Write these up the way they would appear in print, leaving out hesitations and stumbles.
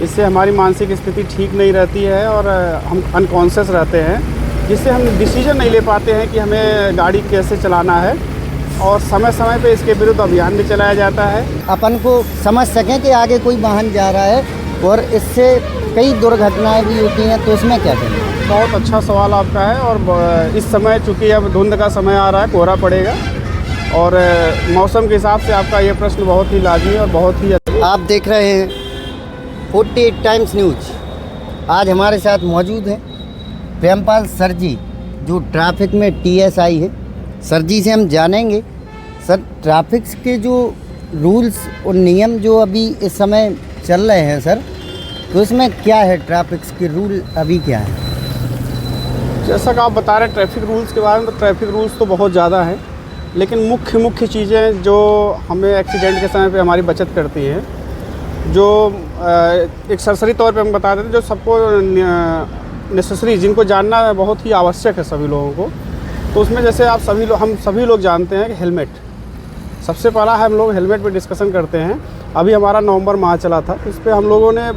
इससे हमारी मानसिक स्थिति ठीक नहीं रहती है और हम अनकॉन्शियस रहते हैं, जिससे हम डिसीजन नहीं ले पाते हैं कि हमें गाड़ी कैसे चलाना है। और समय समय पे इसके विरुद्ध अभियान भी चलाया जाता है। अपन को समझ सकें कि आगे कोई वाहन जा रहा है और इससे कई दुर्घटनाएं भी होती हैं, तो इसमें क्या करें? बहुत अच्छा सवाल आपका है। और इस समय चूँकि अब धुंध का समय आ रहा है, कोहरा पड़ेगा और मौसम के हिसाब से आपका ये प्रश्न बहुत ही लाजमी और बहुत ही अच्छा। आप देख रहे हैं 48 टाइम्स न्यूज। आज हमारे साथ मौजूद हैं प्रेमपाल सर जी, जो ट्रैफिक में TSI है। सर जी से हम जानेंगे, सर ट्रैफिक के जो रूल्स और नियम जो अभी इस समय चल रहे हैं सर, तो इसमें क्या है? ट्रैफिक के रूल अभी क्या है? जैसा कि आप बता रहे हैं ट्रैफिक रूल्स के बारे में, तो ट्रैफिक रूल्स तो बहुत ज़्यादा हैं, लेकिन मुख्य चीज़ें जो हमें एक्सीडेंट के समय पे हमारी बचत करती हैं, जो एक सरसरी तौर पे हम बता देते हैं, जो सबको नेसेसरी, जिनको जानना बहुत ही आवश्यक है सभी लोगों को। तो उसमें जैसे हम सभी लोग जानते हैं कि हेलमेट सबसे पहला है। हम लोग हेलमेट पे डिस्कशन करते हैं। अभी हमारा नवंबर माह चला था, इस पर हम लोगों ने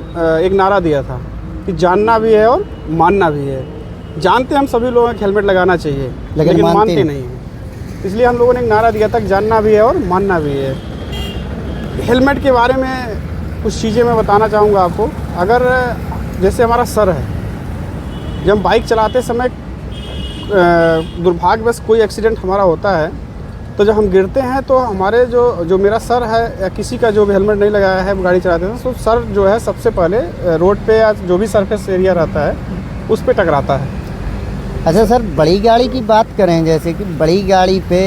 एक नारा दिया था कि जानना भी है और मानना भी है। जानते हम सभी लोग हैं कि हेलमेट लगाना चाहिए, लेकिन मानते नहीं हैं। इसलिए हम लोगों ने एक नारा दिया था कि जानना भी है और मानना भी है। हेलमेट के बारे में कुछ चीज़ें मैं बताना चाहूँगा आपको। अगर जैसे हमारा सर है, जब हम बाइक चलाते समय दुर्भाग्यवश कोई एक्सीडेंट हमारा होता है, तो जब हम गिरते हैं तो हमारे जो मेरा सर है या किसी का जो भी हेलमेट नहीं लगाया है गाड़ी चलाते हैं, तो सर जो है सबसे पहले रोड पे या जो भी सरफेस एरिया रहता है उस पे टकराता है। अच्छा सर, बड़ी गाड़ी की बात करें, जैसे कि बड़ी गाड़ी पे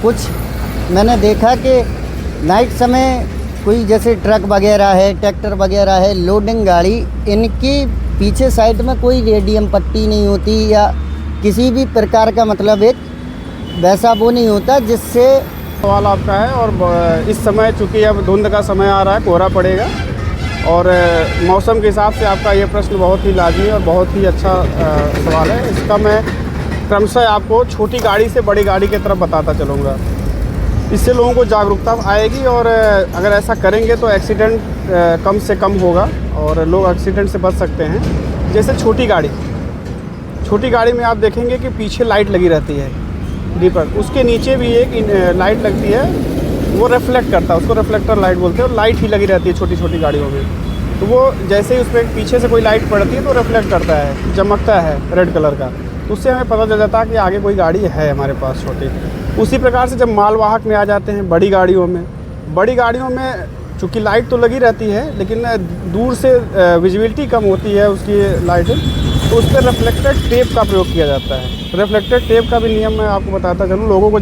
कुछ मैंने देखा कि नाइट समय कोई जैसे ट्रक वगैरह है, ट्रैक्टर वगैरह है, लोडिंग गाड़ी, इनकी पीछे साइड में कोई रेडियम पट्टी नहीं होती या किसी भी प्रकार का मतलब एक वैसा वो नहीं होता, जिससे सवाल आपका है। और इस समय चूँकि अब धुंध का समय आ रहा है, कोहरा पड़ेगा और मौसम के हिसाब से आपका ये प्रश्न बहुत ही लाजमी और बहुत ही अच्छा सवाल है। इसका मैं क्रमशः आपको छोटी गाड़ी से बड़ी गाड़ी की तरफ बताता चलूँगा। इससे लोगों को जागरूकता आएगी और अगर ऐसा करेंगे तो एक्सीडेंट कम से कम होगा और लोग एक्सीडेंट से बच सकते हैं। जैसे छोटी गाड़ी में आप देखेंगे कि पीछे लाइट लगी रहती है दीपक, उसके नीचे भी एक लाइट लगती है, वो रिफ्लेक्ट करता है, उसको रिफ्लेक्टर लाइट बोलते हैं। और लाइट ही लगी रहती है छोटी गाड़ियों में, तो वो जैसे ही उस पर पीछे से कोई लाइट पड़ती है तो रिफ्लेक्ट करता है, चमकता है रेड कलर का, तो उससे हमें पता चल जाता है कि आगे कोई गाड़ी है हमारे पास छोटी। उसी प्रकार से जब मालवाहक में आ जाते हैं बड़ी गाड़ियों में चूँकि लाइट तो लगी रहती है, लेकिन दूर से विजिबिलिटी कम होती है उसकी लाइट, तो उस पर रिफ्लेक्टेड टेप का प्रयोग किया जाता है। रिफ्लेक्टेड टेप का भी नियम मैं आपको बताता चलूँ लोगों को।